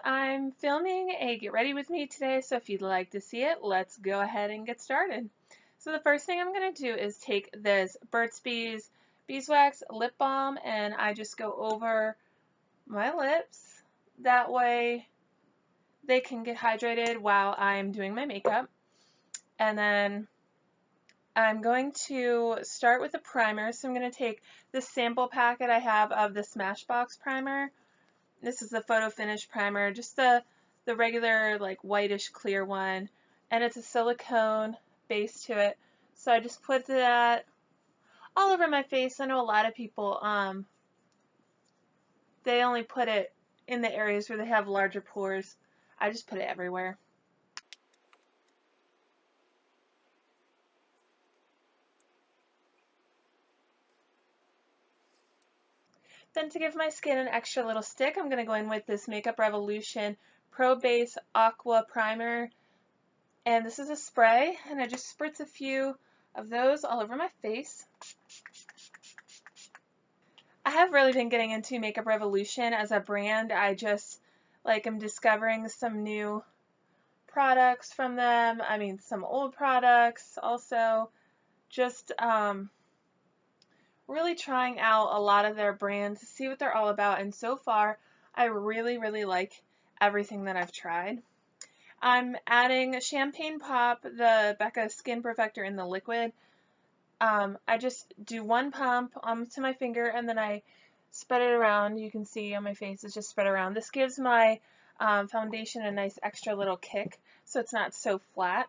I'm filming a get ready with me today, so if you'd like to see it, let's go ahead and get started. So the first thing I'm going to do is take this Burt's Bees Beeswax lip balm and I just go over my lips. That way they can get hydrated while I'm doing my makeup. And then I'm going to start with a primer, so I'm going to take this sample packet I have of the Smashbox primer. This is the Photo Finish primer, just the regular like whitish clear one, and it's a silicone base to it. So I just put that all over my face. I know a lot of people they only put it in the areas where they have larger pores. I just put it everywhere. Then to give my skin an extra little stick, I'm going to go in with this Makeup Revolution Pro Base Aqua Primer. And this is a spray, and I just spritz a few of those all over my face. I have really been getting into Makeup Revolution as a brand. I just am discovering some new products from them. I mean, some old products also. Just really trying out a lot of their brands to see what they're all about. And so far, I really, really like everything that I've tried. I'm adding Champagne Pop, the Becca Skin Perfector in the liquid. I just do one pump onto my finger and then I spread it around. You can see on my face it's just spread around. This gives my foundation a nice extra little kick so it's not so flat.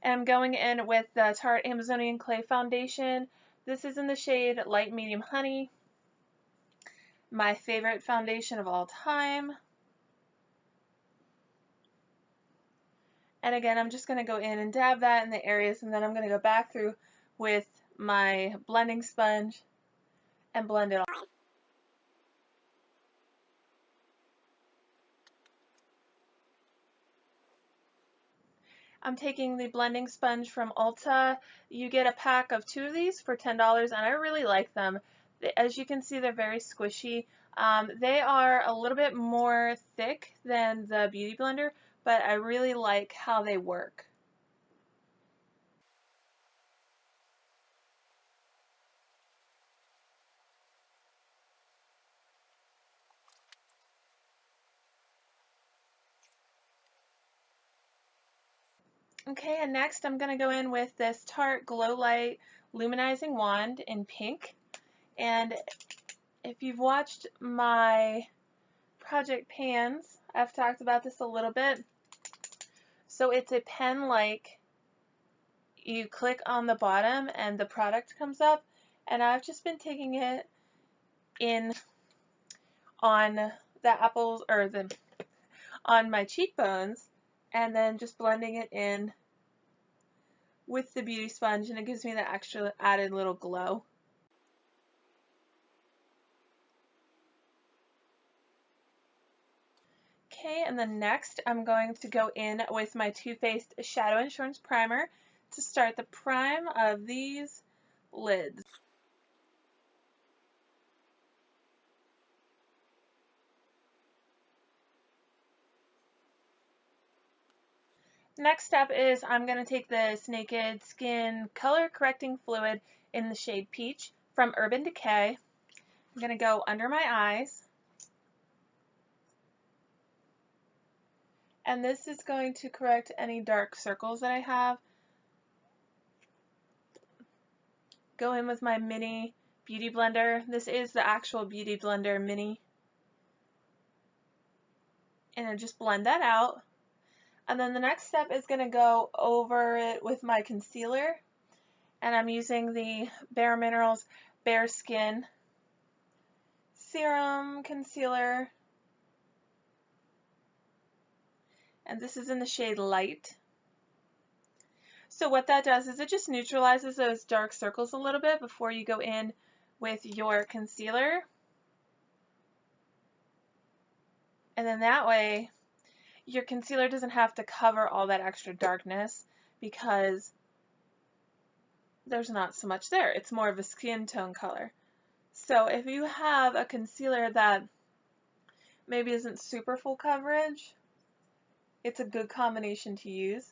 And I'm going in with the Tarte Amazonian Clay Foundation. This is in the shade Light Medium Honey. My favorite foundation of all time. And again, I'm just going to go in and dab that in the areas, and then I'm going to go back through with my blending sponge and blend it all. I'm taking the blending sponge from Ulta. You get a pack of 2 of these for $10, and I really like them. As you can see, they're very squishy. They are a little bit more thick than the Beauty Blender, but I really like how they work. Okay, and next I'm going to go in with this Tarte Glow Light Luminizing Wand in pink. And if you've watched my Project Pans, I've talked about this a little bit. So it's a pen-like, you click on the bottom and the product comes up, and I've just been taking it in on the apples, or on my cheekbones, and then just blending it in with the beauty sponge, and it gives me that extra added little glow. Okay, and then next I'm going to go in with my Too Faced Shadow Insurance Primer to start the prime of these lids. Next step is I'm going to take this Naked Skin Color Correcting Fluid in the shade Peach from Urban Decay. I'm going to go under my eyes. And this is going to correct any dark circles that I have. Go in with my mini beauty blender. This is the actual Beauty Blender mini. And I just blend that out. And then the next step is going to go over it with my concealer. And I'm using the Bare Minerals Bare Skin Serum Concealer. And this is in the shade Light. So what that does is it just neutralizes those dark circles a little bit before you go in with your concealer. And then that way, your concealer doesn't have to cover all that extra darkness because there's not so much there. It's more of a skin tone color. So if you have a concealer that maybe isn't super full coverage, it's a good combination to use.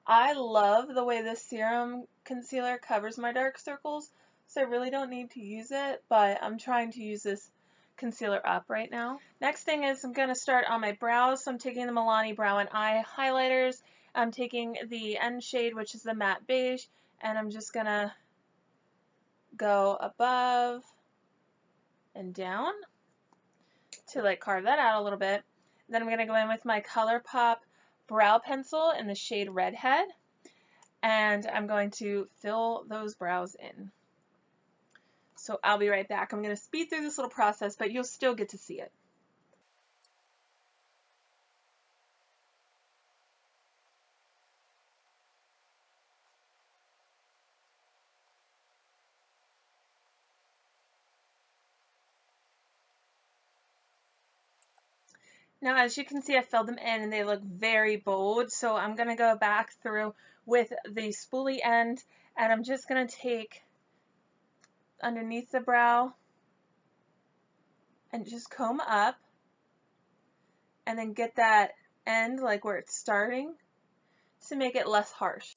I love the way this serum concealer covers my dark circles, so I really don't need to use it, but I'm trying to use this concealer up right now. Next thing is I'm going to start on my brows, so I'm taking the Milani Brow and Eye highlighters. I'm taking the end shade, which is the matte beige, and I'm just going to go above and down to like carve that out a little bit. Then I'm going to go in with my ColourPop brow pencil in the shade Redhead, and I'm going to fill those brows in. So I'll be right back. I'm going to speed through this little process, but you'll still get to see it. Now, as you can see, I filled them in and they look very bold. So I'm going to go back through with the spoolie end, and I'm just going to take underneath the brow and just comb up and then get that end like where it's starting to make it less harsh.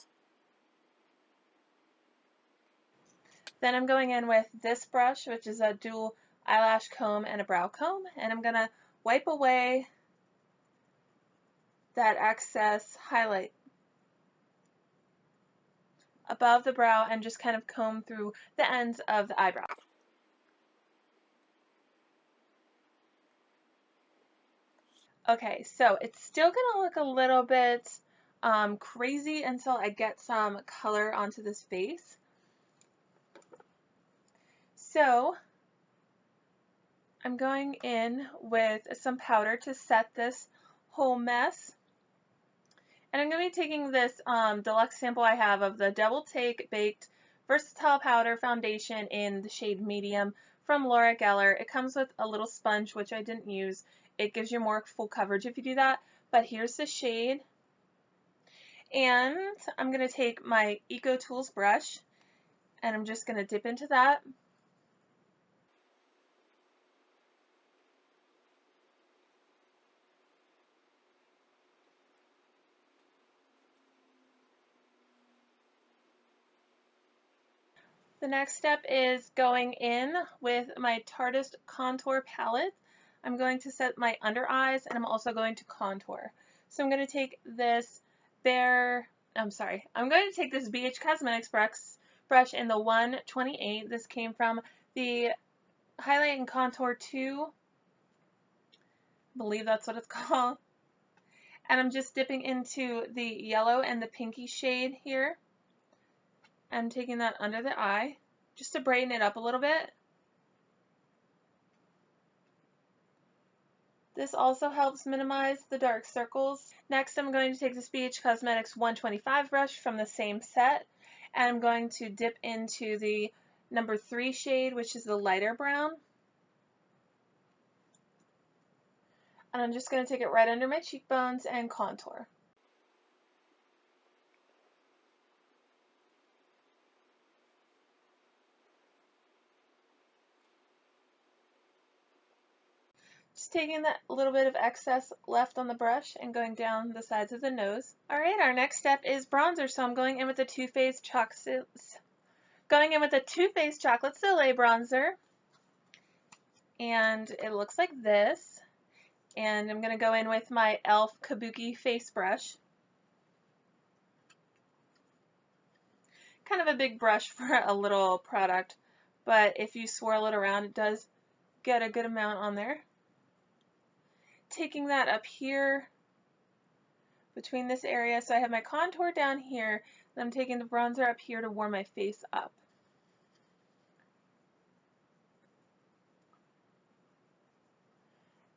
Then I'm going in with this brush, which is a dual eyelash comb and a brow comb, and I'm going to wipe away that excess highlight above the brow and just kind of comb through the ends of the eyebrow. Okay, so it's still gonna look a little bit crazy until I get some color onto this face. So I'm going in with some powder to set this whole mess. And I'm going to be taking this deluxe sample I have of the Double Take Baked Versatile Powder Foundation in the shade Medium from Laura Geller. It comes with a little sponge, which I didn't use. It gives you more full coverage if you do that. But here's the shade. And I'm going to take my Eco Tools brush, and I'm just going to dip into that. The next step is going in with my Tarte Contour Palette. I'm going to set my under eyes, and I'm also going to contour. So I'm going to take this I'm going to take this BH Cosmetics brush in the 128. This came from the Highlight and Contour 2. I believe that's what it's called. And I'm just dipping into the yellow and the pinky shade here. I'm taking that under the eye just to brighten it up a little bit. This also helps minimize the dark circles. Next, I'm going to take this BH Cosmetics 125 brush from the same set, and I'm going to dip into the number 3 shade, which is the lighter brown. And I'm just going to take it right under my cheekbones and contour. Just taking that little bit of excess left on the brush and going down the sides of the nose. Alright, our next step is bronzer, so I'm going in with the Too Faced Chocolate Soleil bronzer. And it looks like this. And I'm going to go in with my e.l.f. Kabuki face brush. Kind of a big brush for a little product, but if you swirl it around, it does get a good amount on there. Taking that up here between this area, so I have my contour down here, and I'm taking the bronzer up here to warm my face up.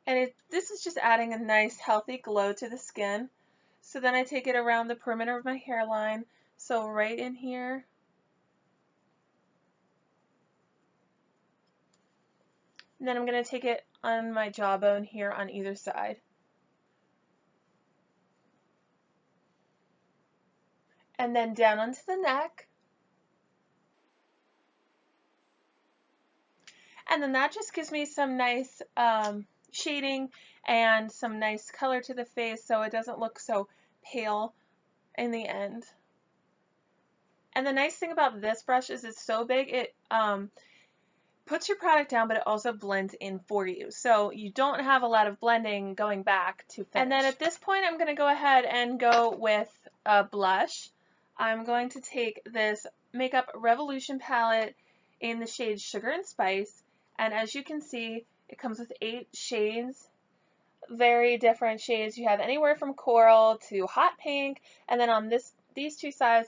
And this is just adding a nice healthy glow to the skin. So then I take it around the perimeter of my hairline, so right in here. And then I'm going to take it on my jawbone here on either side. And then down onto the neck. And then that just gives me some nice shading and some nice color to the face so it doesn't look so pale in the end. And the nice thing about this brush is it's so big, it puts your product down, but it also blends in for you. So you don't have a lot of blending going back to finish. And then at this point, I'm going to go ahead and go with a blush. I'm going to take this Makeup Revolution palette in the shade Sugar and Spice. And as you can see, it comes with 8 shades, very different shades. You have anywhere from coral to hot pink. And then on these two sides,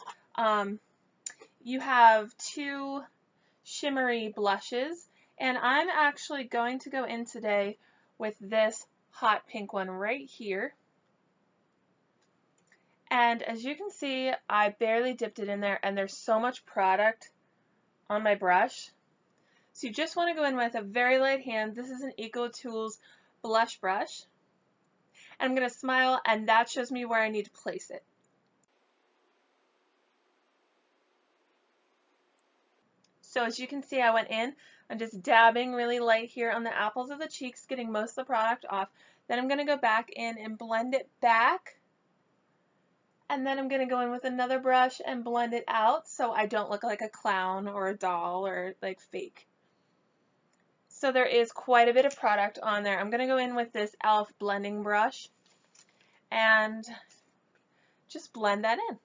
you have 2 shimmery blushes, and I'm actually going to go in today with this hot pink one right here. And as you can see, I barely dipped it in there, and there's so much product on my brush. So you just want to go in with a very light hand. This is an EcoTools blush brush. And I'm going to smile, and that shows me where I need to place it. So as you can see, I went in, I'm just dabbing really light here on the apples of the cheeks, getting most of the product off. Then I'm going to go back in and blend it back. And then I'm going to go in with another brush and blend it out so I don't look like a clown or a doll or like fake. So there is quite a bit of product on there. I'm going to go in with this e.l.f. blending brush and just blend that in.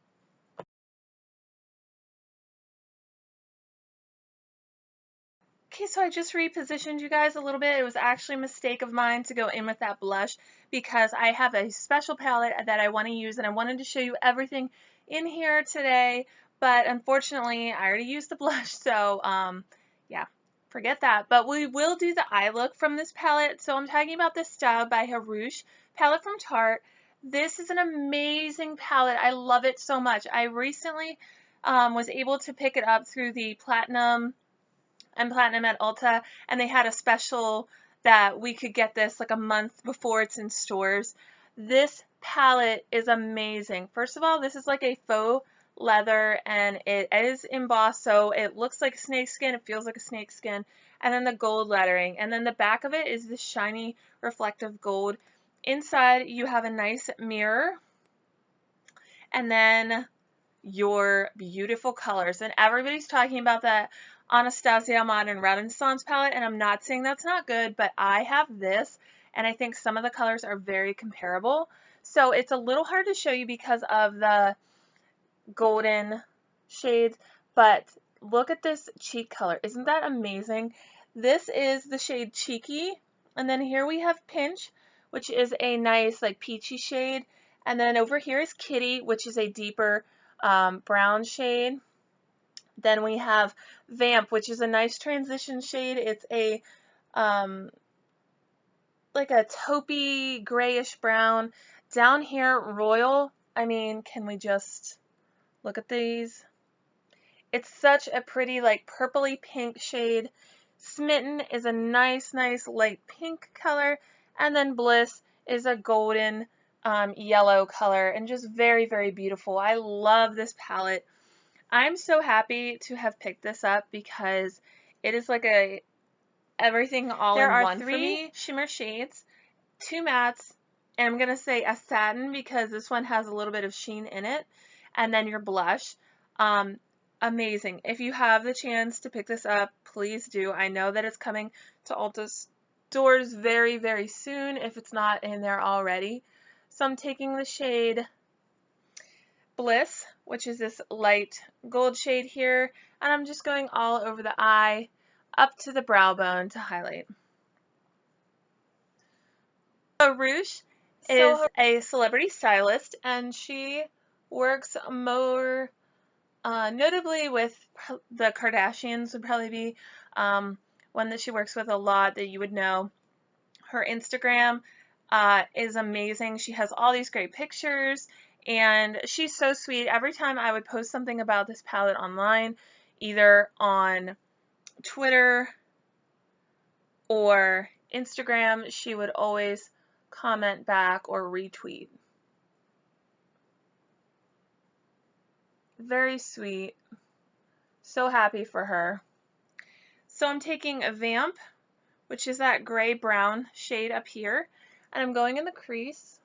Okay, so I just repositioned you guys a little bit. It was actually a mistake of mine to go in with that blush because I have a special palette that I want to use and I wanted to show you everything in here today, but unfortunately I already used the blush, so yeah, forget that. But we will do the eye look from this palette. So I'm talking about this Styled by Hrush palette from Tarte. This is an amazing palette. I love it so much. I recently was able to pick it up through the Platinum at Ulta, and they had a special that we could get this like a month before it's in stores. This palette is amazing. First of all, this is like a faux leather, and it is embossed, so it looks like snakeskin, it feels like a snakeskin, and then the gold lettering, and then the back of it is this shiny reflective gold. Inside you have a nice mirror, and then your beautiful colors, and everybody's talking about that Anastasia Modern Renaissance palette, and I'm not saying that's not good, but I have this, and I think some of the colors are very comparable. So it's a little hard to show you because of the golden shades, but look at this cheek color. Isn't that amazing? This is the shade Cheeky, and then here we have Pinch, which is a nice like peachy shade, and then over here is Kitty, which is a deeper brown shade. Then we have Vamp, which is a nice transition shade. It's a like a taupey grayish brown. Down here, Royal. I mean, can we just look at these? It's such a pretty like purpley pink shade. Smitten is a nice light pink color, and then Bliss is a golden yellow color, and just very beautiful. I love this palette. I'm so happy to have picked this up because it is like a everything all in one for me. There are 3 shimmer shades, 2 mattes, and I'm going to say a satin because this one has a little bit of sheen in it, and then your blush. Amazing. If you have the chance to pick this up, please do. I know that it's coming to Ulta stores very soon if it's not in there already. So I'm taking the shade Bliss, which is this light gold shade here, and I'm just going all over the eye up to the brow bone to highlight. So Hrush is a celebrity stylist, and she works more notably with the Kardashians would probably be one that she works with a lot that you would know. Her Instagram is amazing. She has all these great pictures, and she's so sweet. Every time I would post something about this palette online, either on Twitter or Instagram, she would always comment back or retweet. Very sweet. So happy for her. So I'm taking a Vamp, which is that gray-brown shade up here, and I'm going in the crease.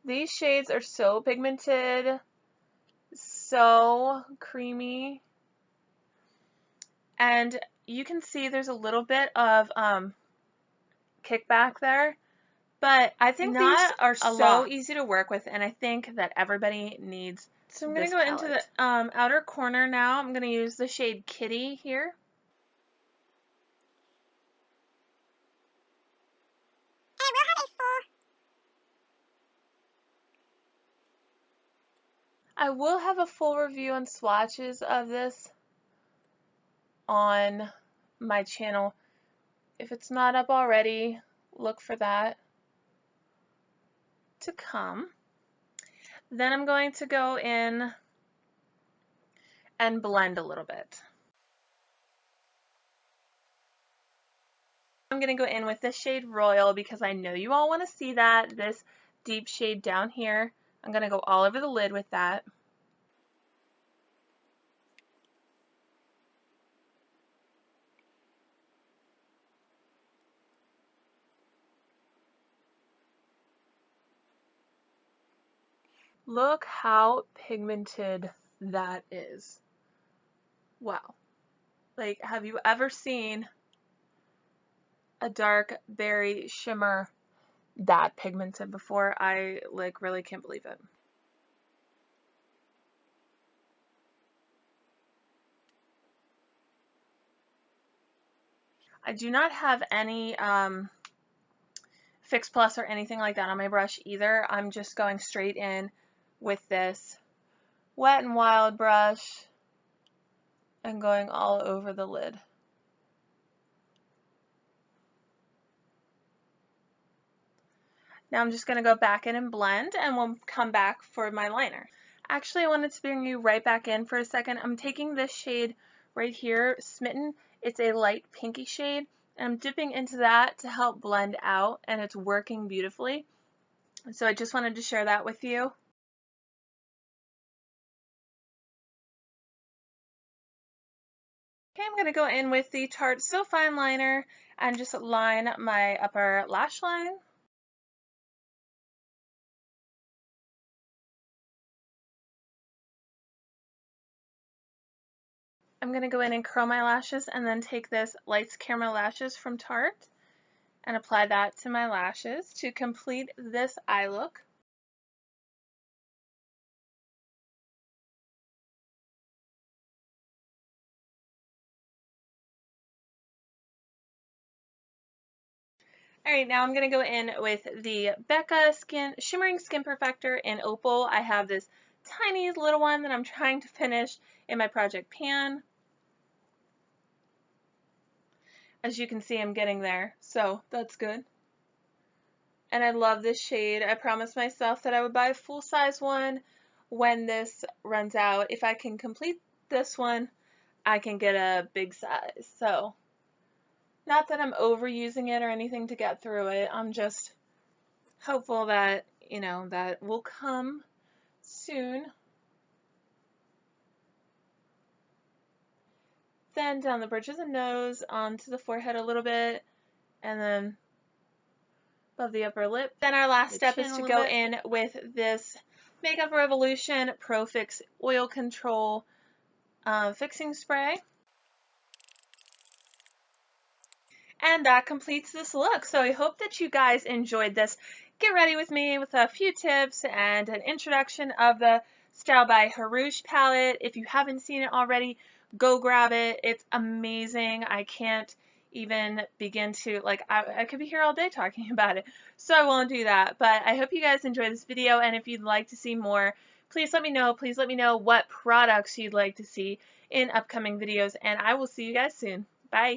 These shades are so pigmented, so creamy, and you can see there's a little bit of kickback there, but I think these are so easy to work with, and I think that everybody needs. So I'm going to go into the outer corner now. I'm going to use the shade Kitty here. I will have a full review and swatches of this on my channel. If it's not up already, look for that to come. Then I'm going to go in and blend a little bit. I'm going to go in with this shade Royal because I know you all want to see that, this deep shade down here. I'm going to go all over the lid with that. Look how pigmented that is. Wow. Like, have you ever seen a dark berry shimmer that pigmented before? I like really can't believe it. I do not have any Fix Plus or anything like that on my brush either. I'm just going straight in with this Wet n Wild brush and going all over the lid. Now I'm just going to go back in and blend, and we'll come back for my liner. Actually, I wanted to bring you right back in for a second. I'm taking this shade right here, Smitten. It's a light pinky shade, and I'm dipping into that to help blend out, and it's working beautifully. So I just wanted to share that with you. Okay, I'm going to go in with the Tarte So Fine liner and just line my upper lash line. I'm going to go in and curl my lashes and then take this Lights Camera Lashes from Tarte and apply that to my lashes to complete this eye look. Alright, now I'm going to go in with the Becca Shimmering Skin Perfector in Opal. I have this tiny little one that I'm trying to finish in my project pan. As you can see, I'm getting there, so that's good. And I love this shade. I promised myself that I would buy a full-size one when this runs out. If I can complete this one, I can get a big size. So, not that I'm overusing it or anything to get through it. I'm just hopeful that, you know, that will come soon. Then down the bridge of the nose, onto the forehead a little bit, and then above the upper lip. Then our last step is to go in with this Makeup Revolution Pro Fix Oil Control fixing spray. And that completes this look. So I hope that you guys enjoyed this. Get ready with me with a few tips and an introduction of the Styled by Hrush palette. If you haven't seen it already, go grab it. It's amazing. I can't even begin to, like, I could be here all day talking about it, so I won't do that. But I hope you guys enjoyed this video, and if you'd like to see more, please let me know. Please let me know what products you'd like to see in upcoming videos, and I will see you guys soon. Bye.